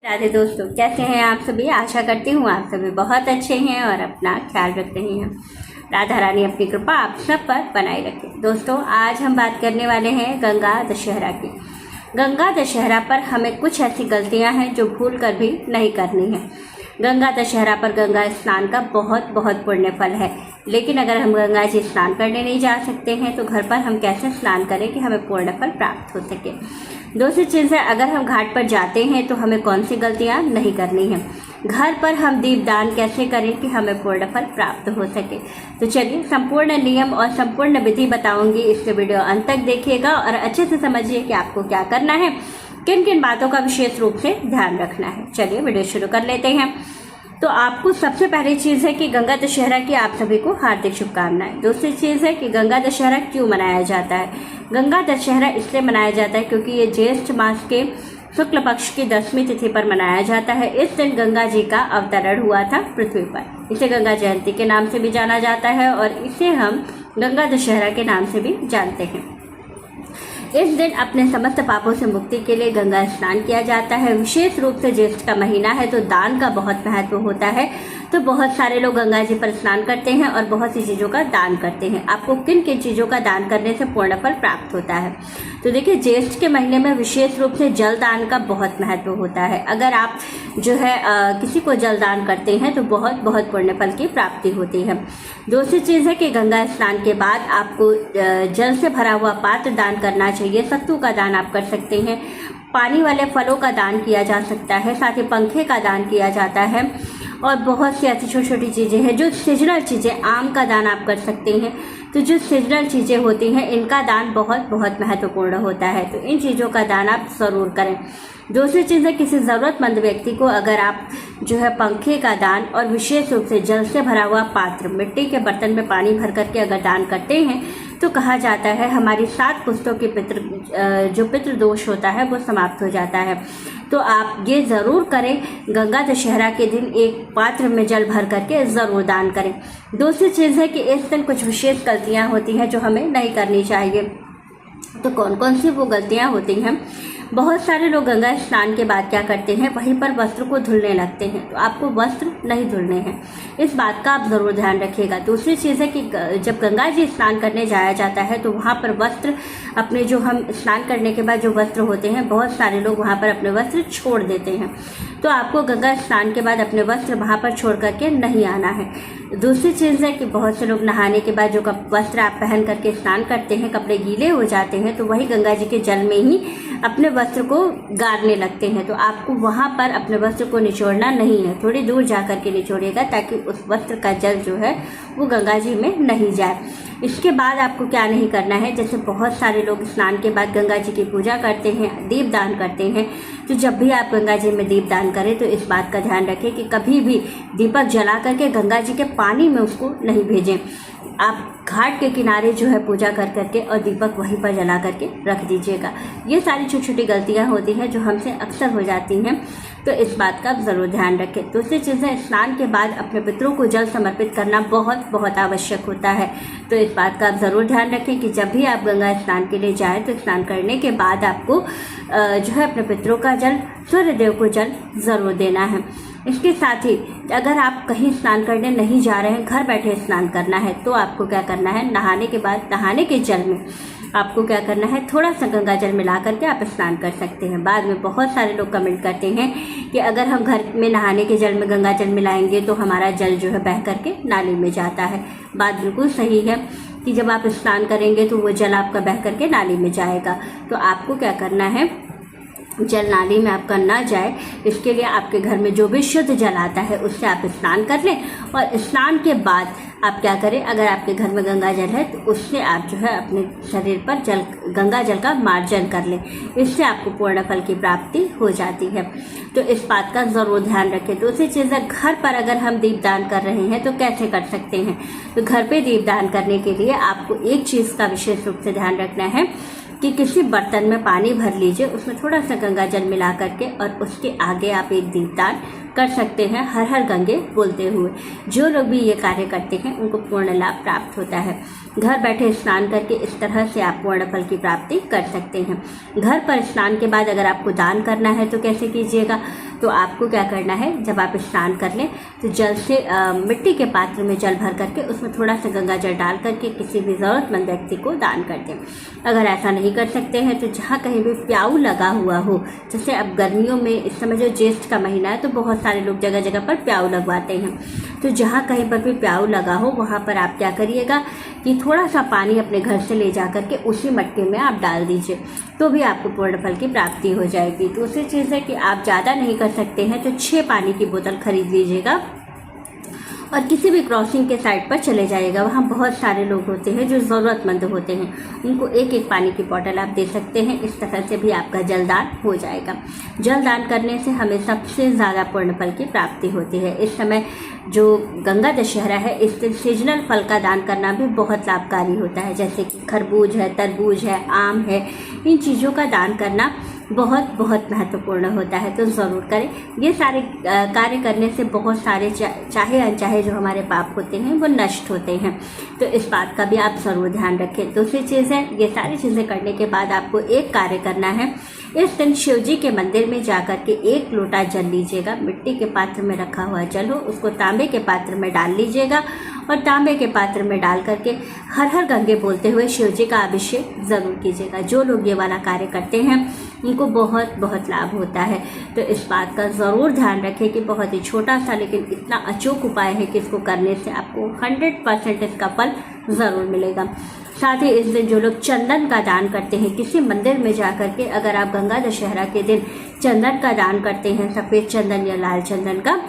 राधे दोस्तों, कैसे हैं आप सभी। आशा करती हूँ आप सभी बहुत अच्छे हैं और अपना ख्याल रख रहे हैं। राधा रानी अपनी कृपा आप सब पर बनाए रखे। दोस्तों, आज हम बात करने वाले हैं गंगा दशहरा की। गंगा दशहरा पर हमें कुछ ऐसी गलतियां हैं जो भूल कर भी नहीं करनी है। गंगा दशहरा पर गंगा स्नान का बहुत बहुत पुण्य फल है, लेकिन अगर हम गंगा जी स्नान करने नहीं जा सकते हैं तो घर पर हम कैसे स्नान करें कि हमें पुण्य फल प्राप्त हो सके। दूसरी चीज़ है, अगर हम घाट पर जाते हैं तो हमें कौन सी गलतियां नहीं करनी है। घर पर हम दीपदान कैसे करें कि हमें पुण्य फल प्राप्त हो सके। तो चलिए, संपूर्ण नियम और संपूर्ण विधि बताऊंगी। इसके वीडियो अंत तक देखिएगा और अच्छे से समझिए कि आपको क्या करना है, किन किन बातों का विशेष रूप से ध्यान रखना है। चलिए वीडियो शुरू कर लेते हैं। तो आपको सबसे पहली चीज़ है कि गंगा दशहरा की आप सभी को हार्दिक शुभकामनाएं। दूसरी चीज़ है कि गंगा दशहरा क्यों मनाया जाता है। गंगा दशहरा इसलिए मनाया जाता है क्योंकि ये ज्येष्ठ मास के शुक्ल पक्ष की 10वीं तिथि पर मनाया जाता है। इस दिन गंगा जी का अवतरण हुआ था पृथ्वी पर। इसे गंगा जयंती के नाम से भी जाना जाता है और इसे हम गंगा दशहरा के नाम से भी जानते हैं। इस दिन अपने समस्त पापों से मुक्ति के लिए गंगा स्नान किया जाता है। विशेष रूप से ज्येष्ठ का महीना है तो दान का बहुत महत्व होता है। तो बहुत सारे लोग गंगा जी पर स्नान करते हैं और बहुत सी चीज़ों का दान करते हैं। आपको किन किन चीज़ों का दान करने से पुण्य फल प्राप्त होता है। तो देखिए, ज्येष्ठ के महीने में विशेष रूप से जल दान का बहुत महत्व होता है। अगर आप जो है किसी को जल दान करते हैं तो बहुत बहुत पुण्य फल की प्राप्ति होती है। दूसरी चीज़ है कि गंगा स्नान के बाद आपको जल से भरा हुआ पात्र दान करना चाहिए। सत्तू का दान आप कर सकते हैं, पानी वाले फलों का दान किया जा सकता है, साथ ही पंखे का दान किया जाता है और बहुत सी ऐसी छोटी छोटी चीज़ें हैं जो सीजनल चीज़ें, आम का दान आप कर सकते हैं। तो जो सीजनल चीज़ें होती हैं इनका दान बहुत बहुत महत्वपूर्ण होता है। तो इन चीज़ों का दान आप ज़रूर करें। दूसरी चीज़ है, किसी ज़रूरतमंद व्यक्ति को अगर आप जो है पंखे का दान और विशेष रूप से जल से भरा हुआ पात्र, मिट्टी के बर्तन में पानी भर करके अगर दान करते हैं तो कहा जाता है हमारी 7 पुस्तों के जो पितृ दोष होता है वो समाप्त हो जाता है। तो आप ये ज़रूर करें, गंगा दशहरा के दिन एक पात्र में जल भर करके ज़रूर दान करें। दूसरी चीज़ है कि इस दिन कुछ विशेष गलतियां होती हैं जो हमें नहीं करनी चाहिए। तो कौन कौन सी वो गलतियां होती हैं। बहुत सारे लोग गंगा स्नान के बाद क्या करते हैं, वहीं पर वस्त्र को धुलने लगते हैं। तो आपको वस्त्र नहीं धुलने हैं, इस बात का आप ज़रूर ध्यान रखिएगा। दूसरी चीज़ है कि जब गंगा जी स्नान करने जाया जाता है तो वहाँ पर वस्त्र अपने, जो हम स्नान करने के बाद जो वस्त्र होते हैं, बहुत सारे लोग वहाँ पर अपने वस्त्र छोड़ देते हैं। तो आपको गंगा स्नान के बाद अपने वस्त्र वहाँ पर छोड़ करके नहीं आना है। दूसरी चीज़ है कि बहुत से लोग नहाने के बाद जो वस्त्र आप पहन करके स्नान करते हैं, कपड़े गीले हो जाते हैं तो वही गंगा जी के जल में ही अपने वस्त्र को गाड़ने लगते हैं। तो आपको वहाँ पर अपने वस्त्र को निचोड़ना नहीं है, थोड़ी दूर जा कर के निचोड़िएगा ताकि उस वस्त्र का जल जो है वो गंगा जी में नहीं जाए। इसके बाद आपको क्या नहीं करना है, जैसे बहुत सारे लोग स्नान के बाद गंगा जी की पूजा करते हैं, दीप दान करते हैं। तो जब भी आप गंगा जी में दीप दान करें तो इस बात का ध्यान रखें कि कभी भी दीपक जला करके गंगा जी के पानी में उसको नहीं भेजें। आप घाट के किनारे जो है पूजा कर करके और दीपक वहीं पर जला करके रख दीजिएगा। ये सारी छोटी छोटी गलतियां होती हैं जो हमसे अक्सर हो जाती हैं, तो इस बात का ज़रूर ध्यान रखें। दूसरी चीज़ है, स्नान के बाद अपने पितरों को जल समर्पित करना बहुत बहुत आवश्यक होता है। तो इस बात का आप ज़रूर ध्यान रखें कि जब भी आप गंगा स्नान के लिए जाएँ तो स्नान करने के बाद आपको जो है अपने पितरों का जल, सूर्यदेव को जल ज़रूर देना है। इसके साथ ही अगर आप कहीं स्नान करने नहीं जा रहे हैं, घर बैठे स्नान करना है, तो आपको क्या करना है, नहाने के बाद नहाने के जल में आपको क्या करना है, थोड़ा सा गंगा जल मिला करके आप स्नान कर सकते हैं। बाद में बहुत सारे लोग कमेंट करते हैं कि अगर हम घर में नहाने के जल में गंगा जल मिलाएंगे तो हमारा जल जो है बह करके नाली में जाता है। बात बिल्कुल सही है कि जब आप स्नान करेंगे तो वो जल आपका बह करके नाली में जाएगा। तो आपको क्या करना है, जल नाली में आपका ना जाए, इसके लिए आपके घर में जो भी शुद्ध जल आता है उससे आप स्नान कर लें। और स्नान के बाद आप क्या करें, अगर आपके घर में गंगा जल है तो उससे आप जो है अपने शरीर पर गंगा जल का मार्जन कर लें। इससे आपको पूर्ण फल की प्राप्ति हो जाती है। तो इस बात का ज़रूर ध्यान रखें। दूसरी चीज़ है, घर पर अगर हम दीपदान कर रहे हैं तो कैसे कर सकते हैं। तो घर पे दीपदान करने के लिए आपको एक चीज़ का विशेष रूप से ध्यान रखना है कि किसी बर्तन में पानी भर लीजिए, उसमें थोड़ा सा गंगा जल मिला करके और उसके आगे आप एक दीपदान कर सकते हैं, हर हर गंगे बोलते हुए। जो लोग भी ये कार्य करते हैं उनको पूर्ण लाभ प्राप्त होता है। घर बैठे स्नान करके इस तरह से आप पूर्ण फल की प्राप्ति कर सकते हैं। घर पर स्नान के बाद अगर आपको दान करना है तो कैसे कीजिएगा, तो आपको क्या करना है, जब आप स्नान कर लें तो जल से मिट्टी के पात्र में जल भर करके उसमें थोड़ा सा गंगा जल डाल करके किसी भी ज़रूरतमंद व्यक्ति को दान कर दें। अगर ऐसा नहीं कर सकते हैं तो जहाँ कहीं भी प्याऊ लगा हुआ हो, जैसे अब गर्मियों में इस समय जो ज्येष्ठ का महीना है तो बहुत सारे लोग जगह जगह पर प्याऊ लगवाते हैं, तो जहाँ कहीं पर भी प्याऊ लगा हो वहाँ पर आप क्या करिएगा कि थोड़ा सा पानी अपने घर से ले जा करके उसी मटके में आप डाल दीजिए, तो भी आपको पूर्ण फल की प्राप्ति हो जाएगी। दूसरी चीज़ है कि आप ज़्यादा नहीं कर सकते हैं तो 6 पानी की बोतल खरीद लीजिएगा और किसी भी क्रॉसिंग के साइड पर चले जाइएगा। वहाँ बहुत सारे लोग होते हैं जो ज़रूरतमंद होते हैं, उनको एक एक पानी की बोतल आप दे सकते हैं। इस तरह से भी आपका जलदान हो जाएगा। जलदान करने से हमें सबसे ज़्यादा पुण्य फल की प्राप्ति होती है। इस समय जो गंगा दशहरा है, इस दिन सीजनल फल का दान करना भी बहुत लाभकारी होता है, जैसे कि खरबूज है, तरबूज है, आम है, इन चीज़ों का दान करना बहुत बहुत महत्वपूर्ण होता है, तो ज़रूर करें। ये सारे कार्य करने से बहुत सारे चाहे अनचाहे जो हमारे पाप होते हैं वो नष्ट होते हैं, तो इस बात का भी आप ज़रूर ध्यान रखें। दूसरी चीज़ है, ये सारी चीज़ें करने के बाद आपको एक कार्य करना है। इस दिन शिव जी के मंदिर में जाकर के 1 लोटा जल लीजिएगा। मिट्टी के पात्र में रखा हुआ जल हो उसको तांबे के पात्र में डाल लीजिएगा और तांबे के पात्र में डाल करके हर हर गंगे बोलते हुए शिव जी का अभिषेक ज़रूर कीजिएगा। जो लोग ये वाला कार्य करते हैं उनको बहुत बहुत लाभ होता है, तो इस बात का ज़रूर ध्यान रखें कि बहुत ही छोटा सा लेकिन इतना अचूक उपाय है कि इसको करने से आपको 100% इसका फल ज़रूर मिलेगा। साथ ही इस दिन जो लोग चंदन का दान करते हैं, किसी मंदिर में जा कर के अगर आप गंगा दशहरा के दिन चंदन का दान करते हैं, सफ़ेद चंदन या लाल चंदन का,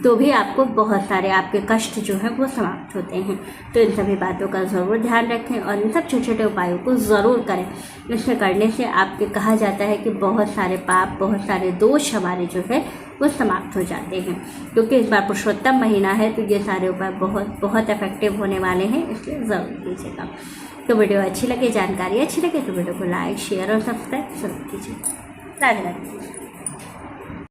तो भी आपको बहुत सारे आपके कष्ट जो हैं वो समाप्त होते हैं। तो इन सभी बातों का ज़रूर ध्यान रखें और इन सब छोटे छोटे उपायों को ज़रूर करें। इसमें करने से आपके कहा जाता है कि बहुत सारे पाप, बहुत सारे दोष हमारे जो है वो समाप्त हो जाते हैं, क्योंकि इस बार पुरुषोत्तम महीना है, तो ये सारे उपाय बहुत बहुत इफेक्टिव होने वाले हैं, इसलिए ज़रूर कीजिएगा। तो वीडियो अच्छी लगे, जानकारी अच्छी लगे तो वीडियो को लाइक, शेयर और सब्सक्राइब ज़रूर कीजिए। राधे राधे।